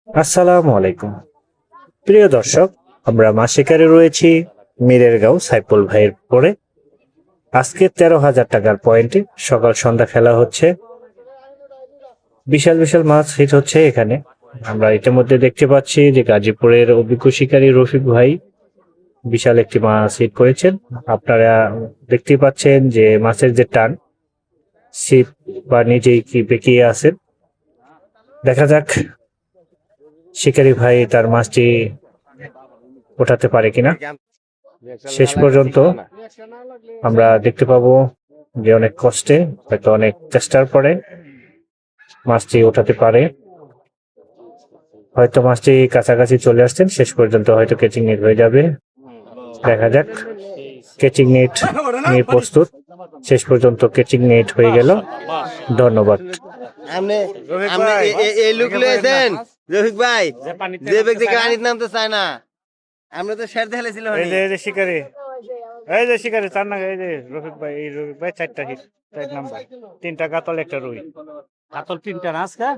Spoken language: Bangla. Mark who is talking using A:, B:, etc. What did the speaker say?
A: আসসালামু আলাইকুম প্রিয় দর্শক, আমরা মাছ শিকারে রয়েছি মিরের গাঁও সাইফুল ভাইয়ের পরে। আজকে 13,000 টাকার পয়েন্টে সকাল সন্ধ্যা খেলা হচ্ছে। বিশাল বিশাল মাছ হিট হচ্ছে এখানে। আমরা ইতিমধ্যে দেখতে পাচ্ছি যে গাজীপুরের অভিজ্ঞ শিকারী রফিক ভাই বিশাল একটি মাছ হিট করেছেন। আপনারা দেখতেই পাচ্ছেন যে মাছের যে টান, ছিপ বা নিজেই কি বেঁকিয়ে আছেন। দেখা যাক শিকারী ভাই তার মাছটি ওঠাতে পারে কিনা। শেষ পর্যন্ত আমরা দেখতে পাবো যে অনেক কষ্টে, হয়তো অনেক চেষ্টার পরে মাছটি ওঠাতে পারে। হয়তো মাছটি কাছাকাছি চলে আসছেন, শেষ পর্যন্ত হয়তো ক্যাচিং নেট হয়ে যাবে। দেখা যাক, ক্যাচিং নেট নিয়ে প্রস্তুত। শেষ পর্যন্ত ক্যাচিং নেট হয়ে গেল। ধন্যবাদ।
B: আপনি আপনি এই লুক লয়েছেন রফিক ভাই, যে ব্যক্তিকে পানির নামতে চায় না। আমরা তো শের দেখেছিল
A: এই যে শিকারি, এই যে শিকারি চার না, এই যে রফিক ভাই, এই রফিক ভাই 4টা হিট, 4 নাম্বার, 3টা কাতল, একটা রুই।
C: কাতল তিনটা না আজকে